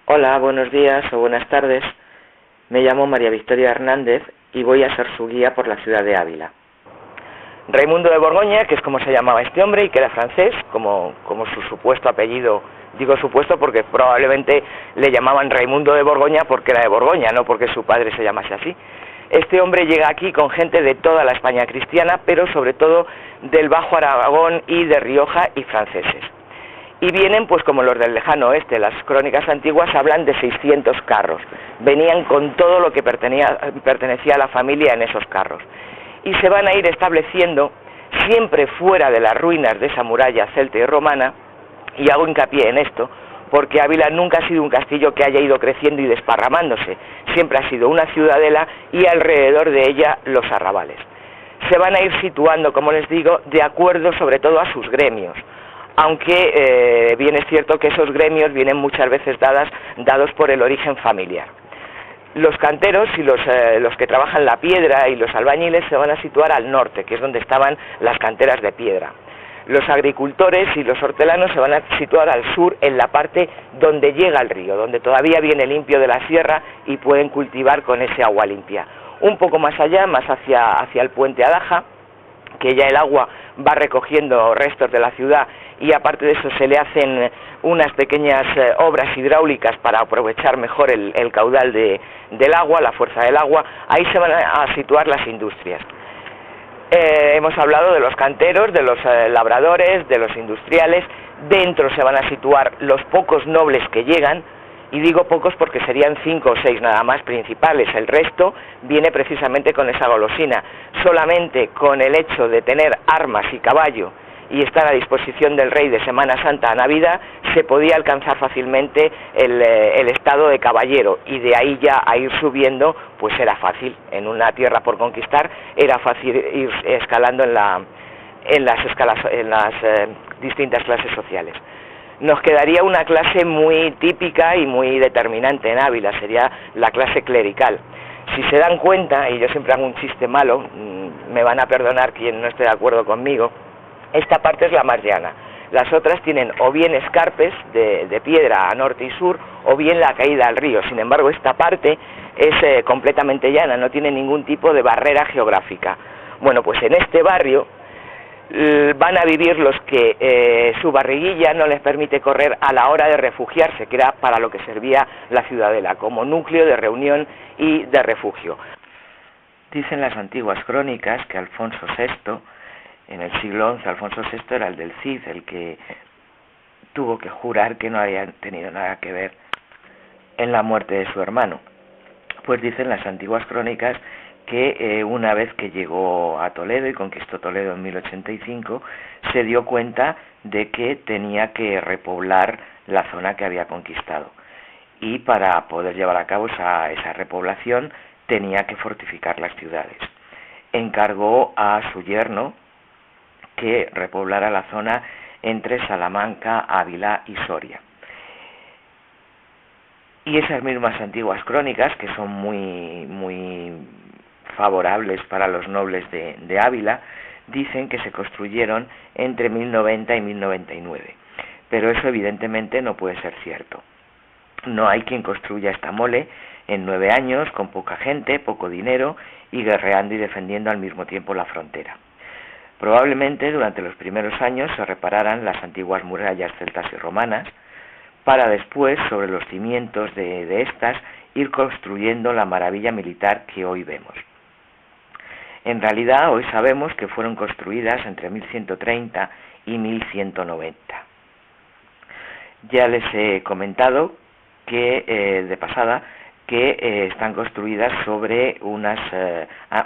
Hola, buenos días o buenas tardes. Me llamo María Victoria Hernández y voy a ser su guía por la ciudad de Ávila. Raimundo de Borgoña, que es como se llamaba este hombre y que era francés, como su supuesto apellido, digo supuesto porque probablemente le llamaban Raimundo de Borgoña porque era de Borgoña, no porque su padre se llamase así. Este hombre llega aquí con gente de toda la España cristiana, pero sobre todo del Bajo Aragón y de Rioja y franceses. Y vienen pues como los del lejano oeste. Las crónicas antiguas hablan de 600 carros. Venían con todo lo que pertenecía a la familia en esos carros. Y se van a ir estableciendo siempre fuera de las ruinas de esa muralla celta y romana, y hago hincapié en esto, porque Ávila nunca ha sido un castillo que haya ido creciendo y desparramándose, siempre ha sido una ciudadela y alrededor de ella los arrabales. Se van a ir situando, como les digo, de acuerdo sobre todo a sus gremios, aunque bien es cierto que esos gremios vienen muchas veces dados por el origen familiar. Los canteros y los que trabajan la piedra y los albañiles se van a situar al norte, que es donde estaban las canteras de piedra. Los agricultores y los hortelanos se van a situar al sur, en la parte donde llega el río, donde todavía viene limpio de la sierra y pueden cultivar con ese agua limpia. Un poco más allá, más hacia el puente Adaja, que ya el agua va recogiendo restos de la ciudad, y aparte de eso se le hacen unas pequeñas obras hidráulicas para aprovechar mejor el caudal del agua, la fuerza del agua. Ahí se van a situar las industrias. Hemos hablado de los canteros, de los labradores, de los industriales. Dentro se van a situar los pocos nobles que llegan, y digo pocos porque serían 5 o 6 nada más principales. El resto viene precisamente con esa golosina. Solamente con el hecho de tener armas y caballo y estar a disposición del rey de Semana Santa a Navidad, se podía alcanzar fácilmente el estado de caballero, y de ahí ya a ir subiendo pues era fácil. En una tierra por conquistar era fácil ir escalando en las distintas clases sociales. Nos quedaría una clase muy típica y muy determinante en Ávila, sería la clase clerical. Si se dan cuenta, y yo siempre hago un chiste malo, me van a perdonar quien no esté de acuerdo conmigo, esta parte es la más llana. Las otras tienen o bien escarpes de piedra a norte y sur, o bien la caída al río. Sin embargo, esta parte es completamente llana, no tiene ningún tipo de barrera geográfica. Bueno, pues en este barrio van a vivir los que su barriguilla no les permite correr a la hora de refugiarse, que era para lo que servía la ciudadela, como núcleo de reunión y de refugio. Dicen las antiguas crónicas que Alfonso VI, en el siglo XI, Alfonso VI era el del Cid, el que tuvo que jurar que no había tenido nada que ver en la muerte de su hermano. Pues dicen las antiguas crónicas que una vez que llegó a Toledo y conquistó Toledo en 1085, se dio cuenta de que tenía que repoblar la zona que había conquistado, y para poder llevar a cabo esa repoblación tenía que fortificar las ciudades. Encargó a su yerno que repoblara la zona entre Salamanca, Ávila y Soria. Y esas mismas antiguas crónicas, que son muy favorables para los nobles de Ávila, dicen que se construyeron entre 1090 y 1099. Pero eso evidentemente no puede ser cierto. No hay quien construya esta mole en 9 años, con poca gente, poco dinero, y guerreando y defendiendo al mismo tiempo la frontera. Probablemente durante los primeros años se repararan las antiguas murallas celtas y romanas, para después, sobre los cimientos de estas, ir construyendo la maravilla militar que hoy vemos. En realidad, hoy sabemos que fueron construidas entre 1130 y 1190. Ya les he comentado que, de pasada, que están construidas sobre unas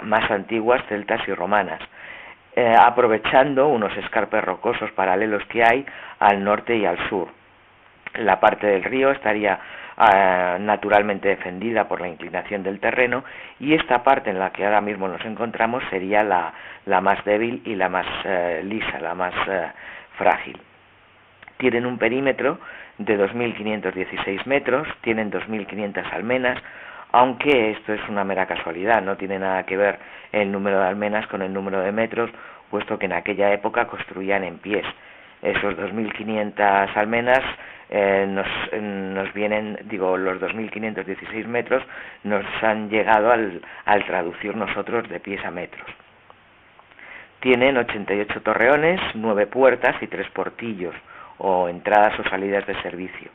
más antiguas celtas y romanas, aprovechando unos escarpes rocosos paralelos que hay al norte y al sur. La parte del río estaría naturalmente defendida por la inclinación del terreno, y esta parte en la que ahora mismo nos encontramos sería la más débil y la más lisa, la más frágil. Tienen un perímetro de 2.516 metros, tienen 2.500 almenas, aunque esto es una mera casualidad, no tiene nada que ver el número de almenas con el número de metros, puesto que en aquella época construían en pies. Esos 2.500 almenas nos vienen, los 2.516 metros nos han llegado al traducir nosotros de pies a metros. Tienen 88 torreones, 9 puertas y 3 portillos, o entradas o salidas de servicio.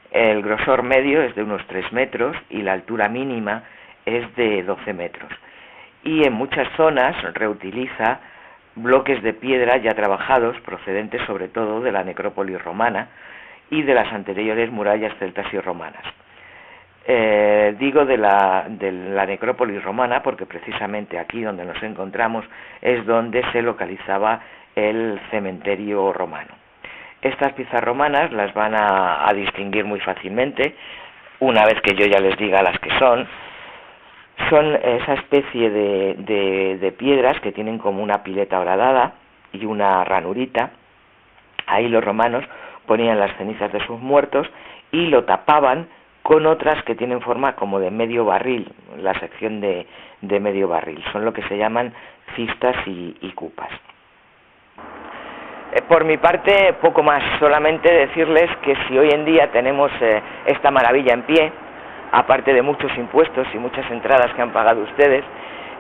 El grosor medio es de unos 3 metros y la altura mínima es de 12 metros. Y en muchas zonas reutiliza bloques de piedra ya trabajados, procedentes sobre todo de la necrópolis romana y de las anteriores murallas celtas y romanas. Digo de la necrópolis romana porque precisamente aquí donde nos encontramos es donde se localizaba el cementerio romano. Estas piezas romanas las van a distinguir muy fácilmente, una vez que yo ya les diga las que son esa especie de piedras que tienen como una pileta horadada y una ranurita. Ahí los romanos ponían las cenizas de sus muertos y lo tapaban con otras que tienen forma como de medio barril, la sección de medio barril. Son lo que se llaman cistas y cupas. Por mi parte, poco más, solamente decirles que si hoy en día tenemos esta maravilla en pie, aparte de muchos impuestos y muchas entradas que han pagado ustedes,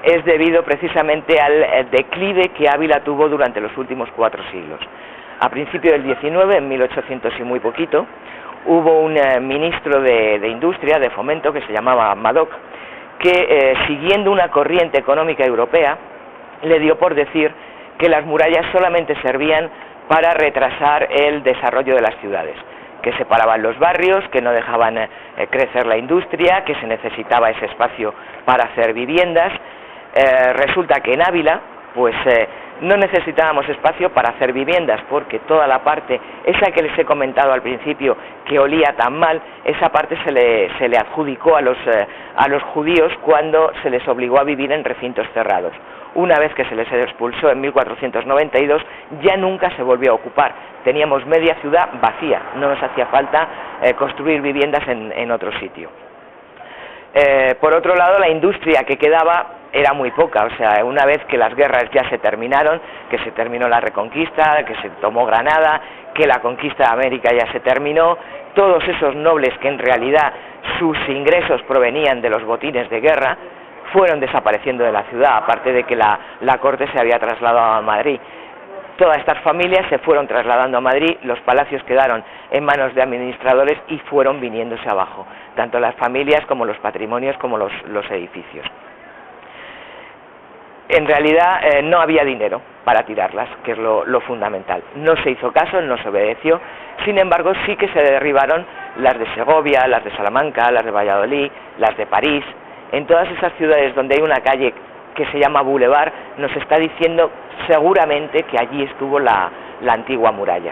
es debido precisamente al declive que Ávila tuvo durante los últimos 4 siglos. A principios del 19, en 1800 y muy poquito, hubo un ministro de Industria, de Fomento, que se llamaba Madoc, que siguiendo una corriente económica europea, le dio por decir que las murallas solamente servían para retrasar el desarrollo de las ciudades, que separaban los barrios, que no dejaban crecer la industria, que se necesitaba ese espacio para hacer viviendas. Resulta que en Ávila, pues no necesitábamos espacio para hacer viviendas, porque toda la parte, esa que les he comentado al principio, que olía tan mal, esa parte se le adjudicó a los judíos cuando se les obligó a vivir en recintos cerrados. Una vez que se les expulsó en 1492, ya nunca se volvió a ocupar. Teníamos media ciudad vacía, no nos hacía falta construir viviendas en otro sitio. Por otro lado, la industria que quedaba era muy poca, o sea, una vez que las guerras ya se terminaron, que se terminó la Reconquista, que se tomó Granada, que la conquista de América ya se terminó, todos esos nobles que en realidad sus ingresos provenían de los botines de guerra, fueron desapareciendo de la ciudad, aparte de que la corte se había trasladado a Madrid. Todas estas familias se fueron trasladando a Madrid, los palacios quedaron en manos de administradores y fueron viniéndose abajo, tanto las familias como los patrimonios como los edificios. En realidad no había dinero para tirarlas, que es lo fundamental. No se hizo caso, no se obedeció, sin embargo sí que se derribaron las de Segovia, las de Salamanca, las de Valladolid, las de París. En todas esas ciudades donde hay una calle que se llama Boulevard, nos está diciendo seguramente que allí estuvo la antigua muralla.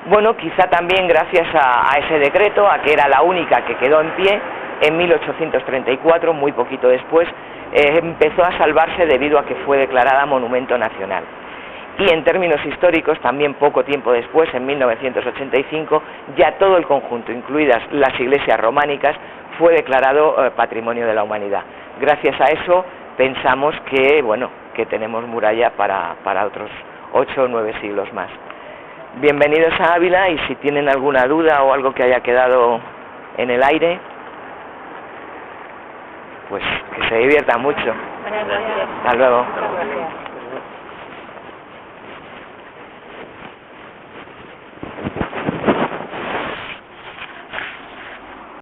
Bueno, quizá también gracias a ese decreto, a que era la única que quedó en pie, en 1834, muy poquito después, empezó a salvarse debido a que fue declarada Monumento Nacional. Y en términos históricos, también poco tiempo después, en 1985, ya todo el conjunto, incluidas las iglesias románicas, fue declarado Patrimonio de la Humanidad. Gracias a eso pensamos que, bueno, que tenemos muralla para otros 8 o 9 siglos más. Bienvenidos a Ávila, y si tienen alguna duda o algo que haya quedado en el aire, pues que se diviertan mucho. Hasta luego.